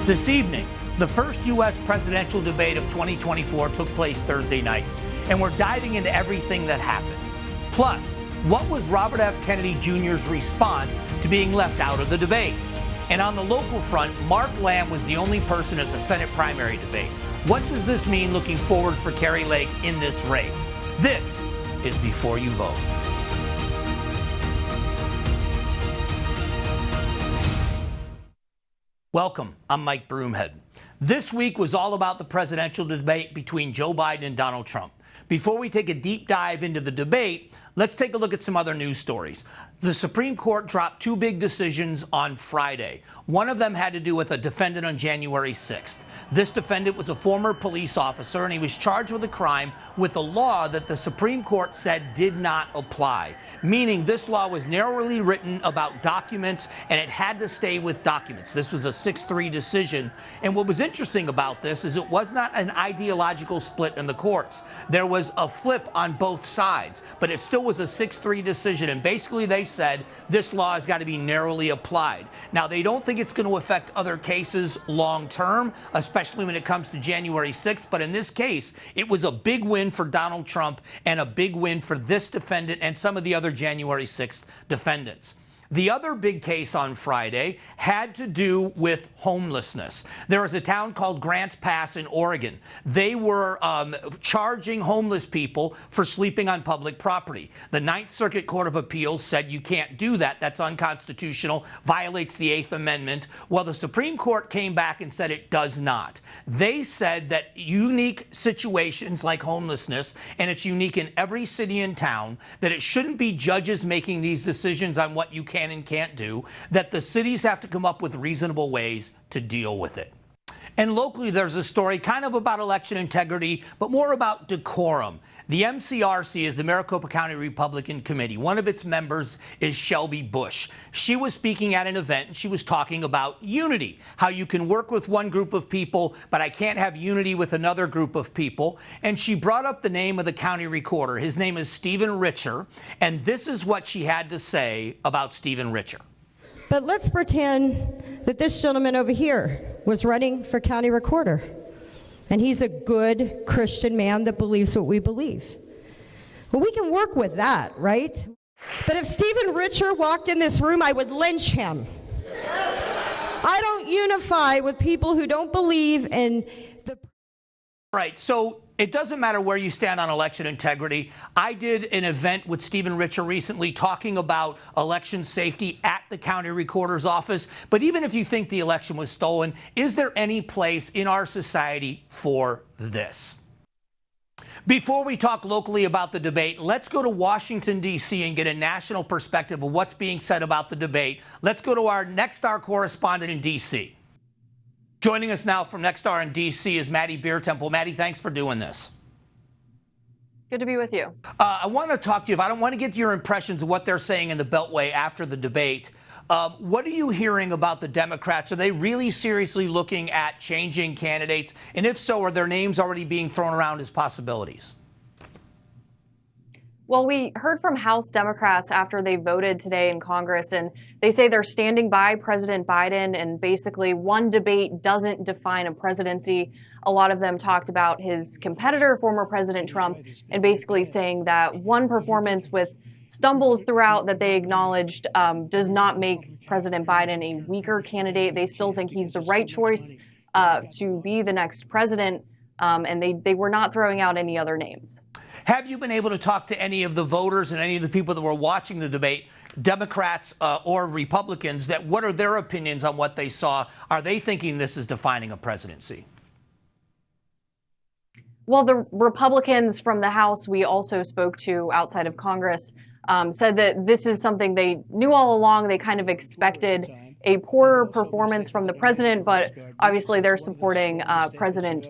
This evening, the first U.S. presidential debate of 2024 took place Thursday night, and we're diving into everything that happened. Plus, what was Robert F. Kennedy Jr.'s response to being left out of the debate? And on the local front, Mark Lamb was the only person at the Senate primary debate. What does this mean looking forward for Kari Lake in this race? This is Before You Vote. Welcome, I'm Mike Broomhead. This week was all about the presidential debate between Joe Biden and Donald Trump. Before we take a deep dive into the debate, let's take a look at some other news stories. The Supreme Court dropped two big decisions on Friday. One of them had to do with a defendant on January 6th. This defendant was a former police officer, and he was charged with a crime with a law that the Supreme Court said did not apply, meaning this law was narrowly written about documents, and it had to stay with documents. This was a 6-3 decision, and what was interesting about this is it was not an ideological split in the courts. There was a flip on both sides, but it still was a 6-3 decision, and basically they said this law has got to be narrowly applied. Now, they don't think it's going to affect other cases long term, especially when it comes to January 6th. But in this case, it was a big win for Donald Trump and a big win for this defendant and some of the other January 6th defendants. The other big case on Friday had to do with homelessness. There was a town called Grants Pass in Oregon. They were charging homeless people for sleeping on public property. The Ninth Circuit Court of Appeals said you can't do that. That's unconstitutional, violates the Eighth Amendment. Well, the Supreme Court came back and said it does not. They said that unique situations like homelessness, and it's unique in every city and town, that it shouldn't be judges making these decisions on what you can and can't do, that the cities have to come up with reasonable ways to deal with it. And locally, there's a story kind of about election integrity, but more about decorum. The MCRC is the Maricopa County Republican Committee. One of its members is Shelby Bush. She was speaking at an event, and she was talking about unity, how you can work with one group of people, but I can't have unity with another group of people. And she brought up the name of the county recorder. His name is Stephen Richer, and this is what she had to say about Stephen Richer. But let's pretend that this gentleman over here was running for county recorder, and he's a good Christian man that believes what we believe. Well, we can work with that, right? But if Stephen Richer walked in this room, I would lynch him. I don't unify with people who don't believe in the... Right, so it doesn't matter where you stand on election integrity. I did an event with Stephen Richer recently talking about election safety at the county recorder's office. But even if you think the election was stolen, is there any place in our society for this? Before we talk locally about the debate, let's go to Washington, D.C. and get a national perspective of what's being said about the debate. Let's go to our Nexstar correspondent in D.C. Joining us now from Nexstar in D.C. is Maddie Beertemple. Maddie, thanks for doing this. Good to be with you. I want to talk to you. I don't want to get your impressions of what they're saying in the Beltway after the debate. What are you hearing about the Democrats? Are they really seriously looking at changing candidates? And if so, are their names already being thrown around as possibilities? Well, we heard from House Democrats after they voted today in Congress, and they say they're standing by President Biden, and basically one debate doesn't define a presidency. A lot of them talked about his competitor, former President Trump, and basically saying that one performance with stumbles throughout that they acknowledged does not make President Biden a weaker candidate. They still think he's the right choice to be the next president, and they were not throwing out any other names. Have you been able to talk to any of the voters and any of the people that were watching the debate, Democrats or Republicans, that what are their opinions on what they saw? Are they thinking this is defining a presidency? Well, the Republicans from the House we also spoke to outside of Congress said that this is something they knew all along. They kind of expected a poorer performance from the president, but obviously they're supporting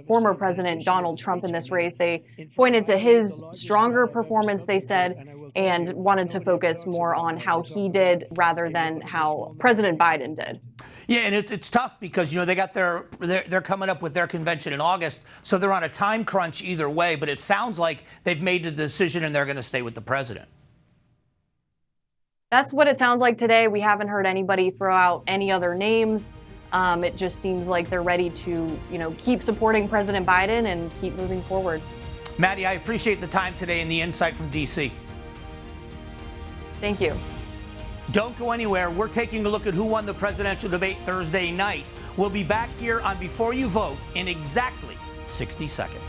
former President Donald Trump in this race. They pointed to his stronger performance, they said, and wanted to focus more on how he did rather than how President Biden did. Yeah, and it's tough because, you know, they got they're coming up with their convention in August, so they're on a time crunch either way, but it sounds like they've made the decision and they're going to stay with the president. That's what it sounds like today. We haven't heard anybody throw out any other names. It just seems like they're ready to, keep supporting President Biden and keep moving forward. Maddie, I appreciate the time today and the insight from D.C. Thank you. Don't go anywhere. We're taking a look at who won the presidential debate Thursday night. We'll be back here on Before You Vote in exactly 60 seconds.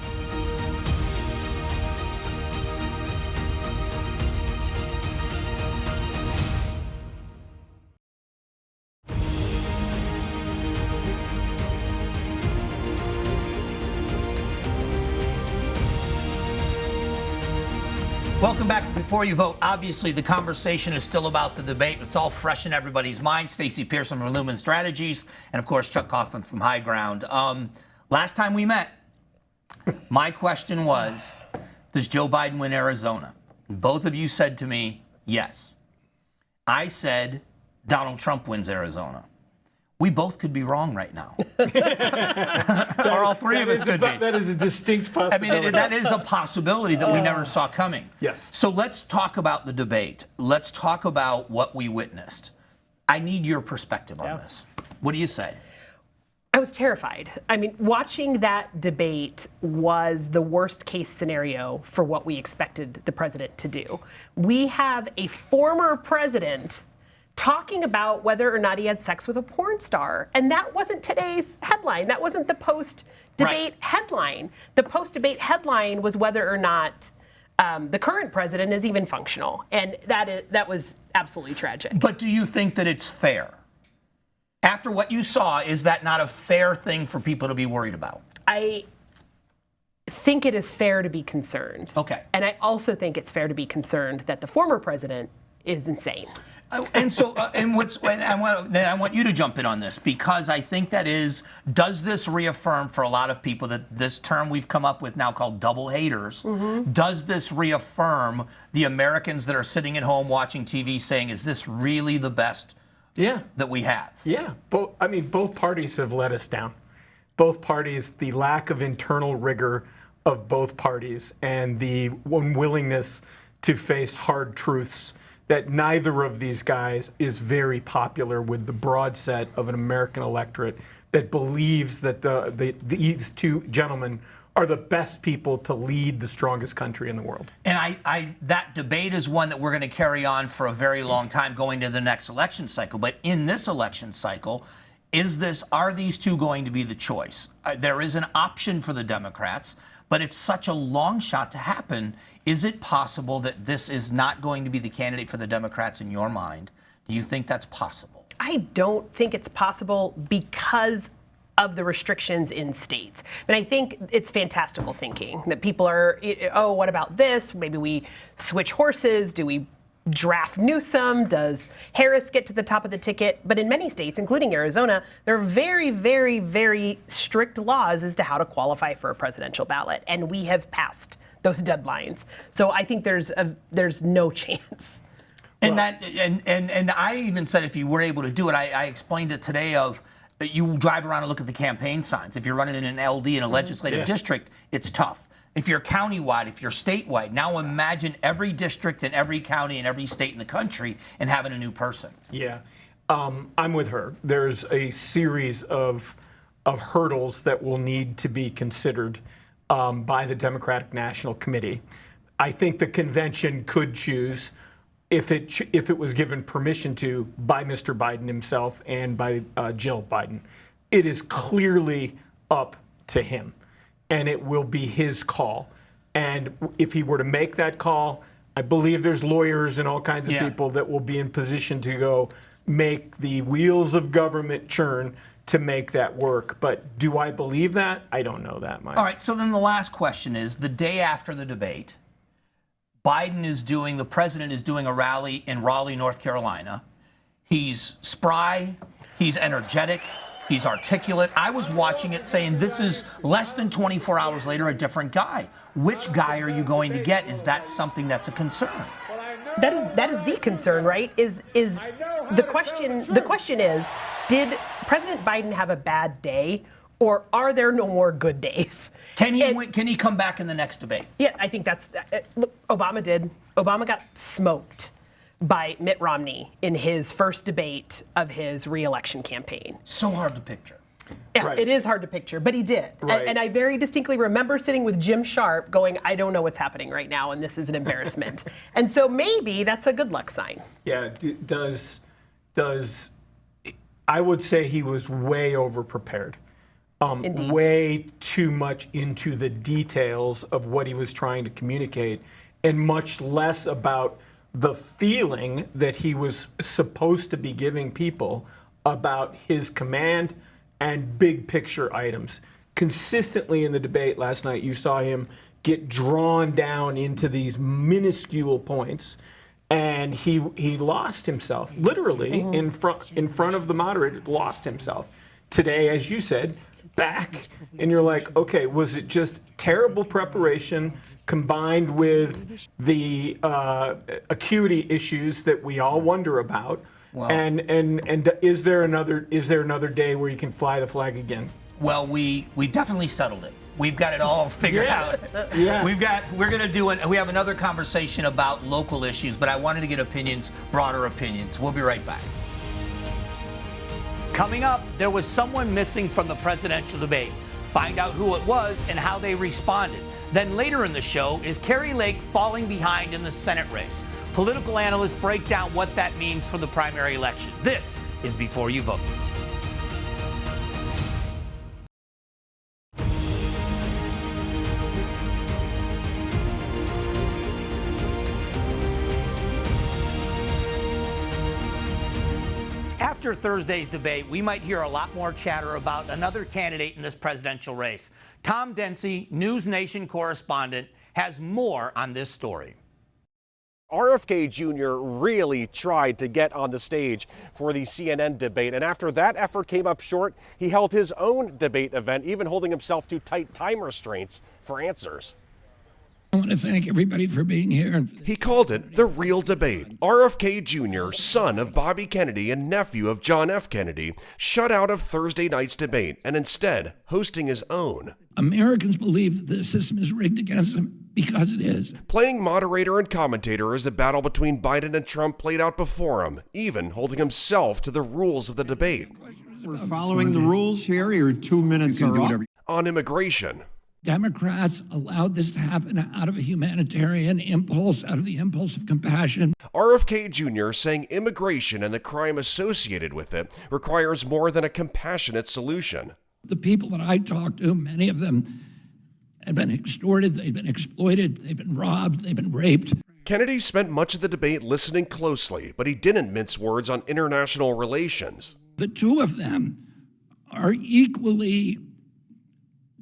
Welcome back to Before You Vote. Obviously, the conversation is still about the debate. It's all fresh in everybody's mind. Stacy Pearson from Lumen Strategies, and of course, Chuck Coughlin from HighGround. Last time we met, my question was, does Joe Biden win Arizona? And both of you said to me, yes. I said, Donald Trump wins Arizona. We both could be wrong right now. Or all three of us could be. That is a distinct possibility. I mean, that is a possibility that we never saw coming. Yes. So let's talk about the debate. Let's talk about what we witnessed. I need your perspective on this. What do you say? I was terrified. I mean, watching that debate was the worst case scenario for what we expected the president to do. We have a former president talking about whether or not he had sex with a porn star. And that wasn't today's headline. That wasn't the post-debate headline. The post-debate headline was whether or not the current president is even functional. And that was absolutely tragic. But do you think that it's fair? After what you saw, is that not a fair thing for people to be worried about? I think it is fair to be concerned. Okay. And I also think it's fair to be concerned that the former president is insane. And so, I want you to jump in on this, because I think does this reaffirm for a lot of people that this term we've come up with now called double haters, does this reaffirm the Americans that are sitting at home watching TV saying, is this really the best that we have? Yeah. Both parties have let us down. Both parties, the lack of internal rigor of both parties and the unwillingness to face hard truths, that neither of these guys is very popular with the broad set of an American electorate that believes that these two gentlemen are the best people to lead the strongest country in the world. And that debate is one that we're going to carry on for a very long time going to the next election cycle. But in this election cycle, are these two going to be the choice? There is an option for the Democrats, but it's such a long shot to happen. Is it possible that this is not going to be the candidate for the Democrats in your mind? Do you think that's possible? I don't think it's possible because of the restrictions in states. And I think it's fantastical thinking that people are, oh, what about this? Maybe we switch horses. Do we draft Newsom? Does Harris get to the top of the ticket? But in many states, including Arizona, there are very, very, very strict laws as to how to qualify for a presidential ballot. And we have passed those deadlines. So I think there's no chance. And I even said if you were able to do it, I explained it today of you drive around and look at the campaign signs. If you're running in an LD in a legislative district, it's tough. If you're countywide, if you're statewide, now imagine every district in every county in every state in the country and having a new person. Yeah, I'm with her. There's a series of hurdles that will need to be considered by the Democratic National Committee. I think the convention could choose, if it was given permission to, by Mr. Biden himself and by Jill Biden. It is clearly up to him, and it will be his call. And if he were to make that call, I believe there's lawyers and all kinds of people that will be in position to go make the wheels of government churn to make that work. But do I believe that? I don't know that, Mike. All right, so then the last question is, the day after the debate, the president is doing a rally in Raleigh, North Carolina. He's spry, he's energetic, he's articulate. I was watching it saying, this is less than 24 hours later, a different guy. Which guy are you going to get? Is that something that's a concern? That is the concern, right? Is the question is, did President Biden have a bad day, or are there no more good days? Can he come back in the next debate? Yeah, I think look, Obama did. Obama got smoked. by Mitt Romney in his first debate of his re-election campaign. So hard to picture. Yeah, Right. It is hard to picture, but he did. Right. And I very distinctly remember sitting with Jim Sharp going, I don't know what's happening right now, and this is an embarrassment. And so maybe that's a good luck sign. Yeah, does I would say he was way over-prepared. Indeed. Way too much into the details of what he was trying to communicate, and much less about the feeling that he was supposed to be giving people about his command and big picture items. Consistently in the debate last night, you saw him get drawn down into these minuscule points, and he lost himself, literally in front of the moderator, lost himself. Today, as you said, back, and you're like, okay, was it just terrible preparation combined with the acuity issues that we all wonder about? Well, and is there another day where you can fly the flag again? Well, we definitely settled it. We've got it all figured out. Yeah. We're going to do we have another conversation about local issues, but I wanted to get opinions, broader opinions. We'll be right back. Coming up, there was someone missing from the presidential debate. Find out who it was and how they responded. Then later in the show, is Kari Lake falling behind in the Senate race? Political analysts break down what that means for the primary election. This is Before You Vote. After Thursday's debate, we might hear a lot more chatter about another candidate in this presidential race. Tom Dempsey, News Nation correspondent, has more on this story. RFK Jr. really tried to get on the stage for the CNN debate, and after that effort came up short, he held his own debate event, even holding himself to tight time restraints for answers. I want to thank everybody for being here. He called it the real debate. RFK Jr., son of Bobby Kennedy and nephew of John F. Kennedy, shut out of Thursday night's debate and instead hosting his own. Americans believe that the system is rigged against them because it is. Playing moderator and commentator as the battle between Biden and Trump played out before him, even holding himself to the rules of the debate. We're following the rules here. Your 2 minutes are up. On immigration. Democrats allowed this to happen out of a humanitarian impulse, out of the impulse of compassion. RFK Jr. saying immigration and the crime associated with it requires more than a compassionate solution. The people that I talked to, many of them have been extorted, they've been exploited, they've been robbed, they've been raped. Kennedy spent much of the debate listening closely, but he didn't mince words on international relations. The two of them are equally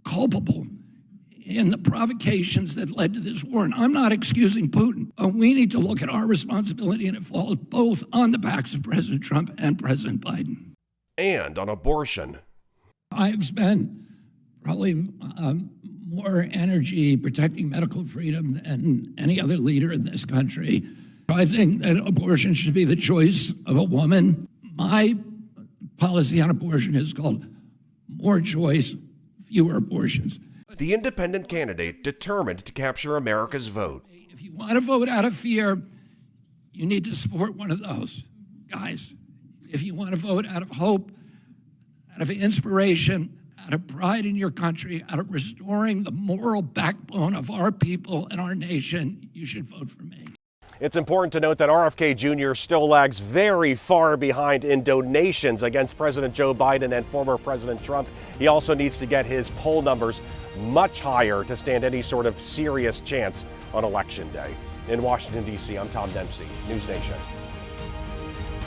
culpable in the provocations that led to this war. And I'm not excusing Putin. We need to look at our responsibility, and it falls both on the backs of President Trump and President Biden. And on abortion. I've spent probably more energy protecting medical freedom than any other leader in this country. I think that abortion should be the choice of a woman. My policy on abortion is called more choice, fewer abortions. The independent candidate determined to capture America's vote. If you want to vote out of fear, you need to support one of those guys. If you want to vote out of hope, out of inspiration, out of pride in your country, out of restoring the moral backbone of our people and our nation, you should vote for me. It's important to note that RFK Jr. still lags very far behind in donations against President Joe Biden and former President Trump. He also needs to get his poll numbers much higher to stand any sort of serious chance on Election Day. In Washington, D.C., I'm Tom Dempsey, News Nation.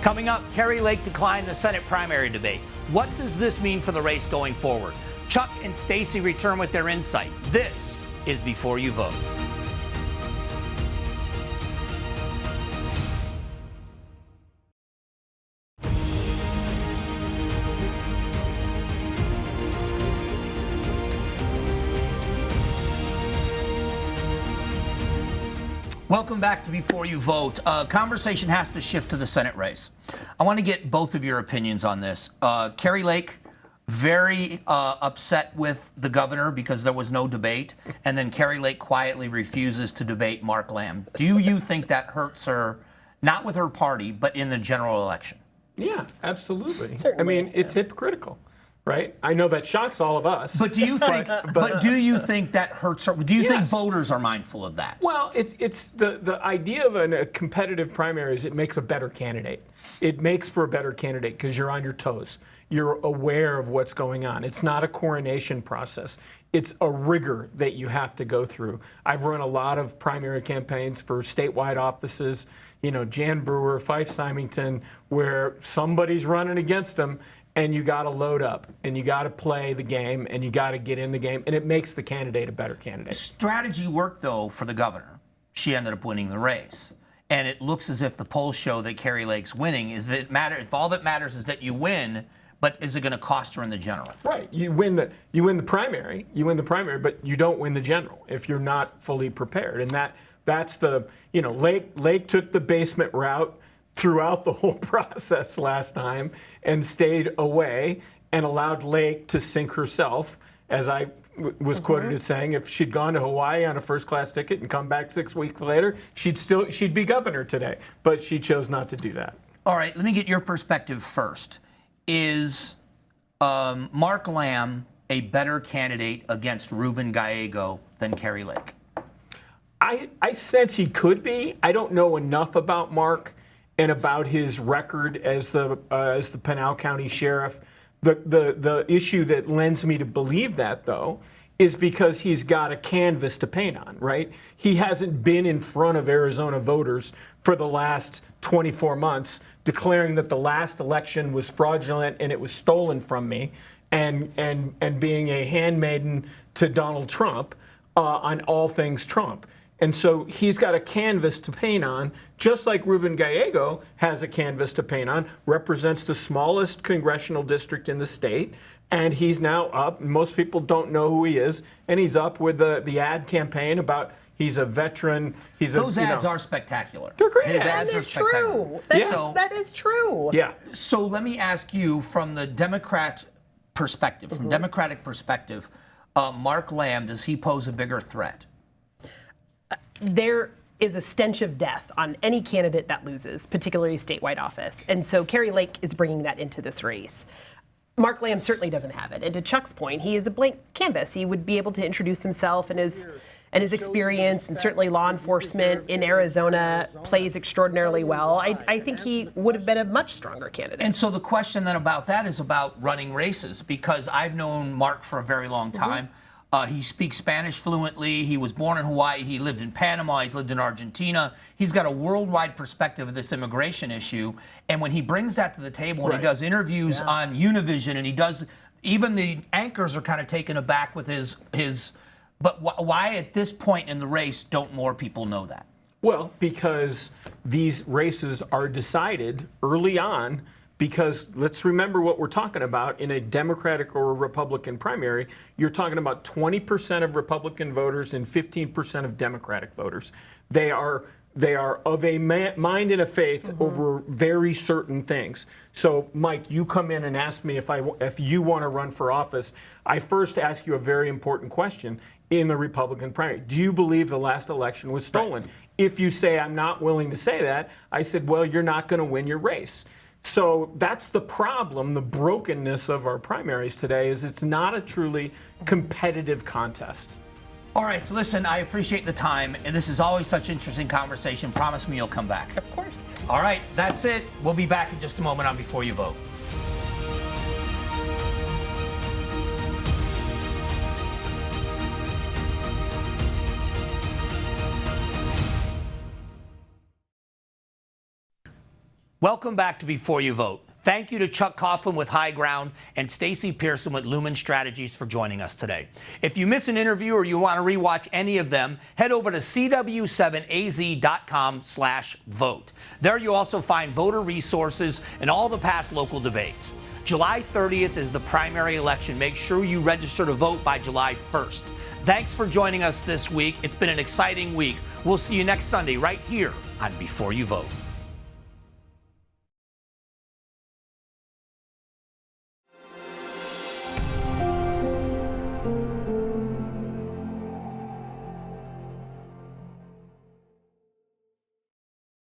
Coming up, Kari Lake declined the Senate primary debate. What does this mean for the race going forward? Chuck and Stacy return with their insight. This is Before You Vote. Welcome back to Before You Vote. Conversation has to shift to the Senate race. I want to get both of your opinions on this. Kari Lake, very upset with the governor because there was no debate, and then Kari Lake quietly refuses to debate Mark Lamb. Do you think that hurts her not with her party, but in the general election? Yeah, absolutely. Certainly, I mean, it's hypocritical, right? I know that shocks all of us. But do you think? but do you think that hurts her? Do you think Yes. voters are mindful of that? Well, it's the idea of a competitive primary is it makes a better candidate. It makes for a better candidate because you're on your toes. You're aware of what's going on. It's not a coronation process. It's a rigor that you have to go through. I've run a lot of primary campaigns for statewide offices, you know, Jan Brewer, Fife Symington, where somebody's running against them, and you got to load up, and you got to play the game, and you got to get in the game, and it makes the candidate a better candidate. Strategy worked, though, for the governor. She ended up winning the race. And it looks as if the polls show that Kari Lake's winning. If all that matters is that you win, but is it going to cost her in the general? Right. You win the primary, but you don't win the general if you're not fully prepared. And that's the, you know, Lake took the basement route throughout the whole process last time and stayed away and allowed Lake to sink herself, as I was quoted as saying, if she'd gone to Hawaii on a first-class ticket and come back 6 weeks later, she'd be governor today. But she chose not to do that. All right, let me get your perspective first. Is Mark Lamb a better candidate against Ruben Gallego than Kari Lake? I sense he could be. I don't know enough about Mark and about his record as the Pinal County Sheriff. The issue that lends me to believe that, though, is because he's got a canvas to paint on, right? He hasn't been in front of Arizona voters for the last 24 months declaring that the last election was fraudulent and it was stolen from me, and being a handmaiden to Donald Trump on all things Trump. And so he's got a canvas to paint on, just like Ruben Gallego has a canvas to paint on, represents the smallest congressional district in the state, and he's now up. Most people don't know who he is, and he's up with the ad campaign about he's a veteran. Those ads are spectacular. They're great His ads. ads are That is spectacular. true. That is true. Yeah. So let me ask you, from the Democrat perspective, from Democratic perspective, Mark Lamb, does he pose a bigger threat? There is a stench of death on any candidate that loses, particularly statewide office. And so Kari Lake is bringing that into this race. Mark Lamb certainly doesn't have it. And to Chuck's point, he is a blank canvas. He would be able to introduce himself and his experience, and certainly law enforcement in Arizona plays extraordinarily well. I think he would have been a much stronger candidate. And so the question then about that is about running races, because I've known Mark for a very long time. He speaks Spanish fluently. He was born in Hawaii. He lived in Panama. He's lived in Argentina. He's got a worldwide perspective of this immigration issue. And when he brings that to the table, and he does interviews on Univision, and he does, even the anchors are kind of taken aback with his. But why at this point in the race don't more people know that? Well, because these races are decided early on. Because let's remember what we're talking about in a Democratic or a Republican primary. You're talking about 20% of Republican voters and 15% of Democratic voters. They are of a mind and a faith over very certain things. So, Mike, you come in and ask me if you want to run for office. I first ask you a very important question in the Republican primary. Do you believe the last election was stolen? Right. If you say I'm not willing to say that, I said, well, you're not going to win your race. So that's the problem, the brokenness of our primaries today, is it's not a truly competitive contest. All right, so listen, I appreciate the time, and this is always such interesting conversation. Promise me you'll come back. Of course. All right, that's it. We'll be back in just a moment on Before You Vote. Welcome back to Before You Vote. Thank you to Chuck Coughlin with HighGround and Stacy Pearson with Lumen Strategies for joining us today. If you miss an interview or you want to rewatch any of them, head over to cw7az.com/vote. There you also find voter resources and all the past local debates. July 30th is the primary election. Make sure you register to vote by July 1st. Thanks for joining us this week. It's been an exciting week. We'll see you next Sunday right here on Before You Vote.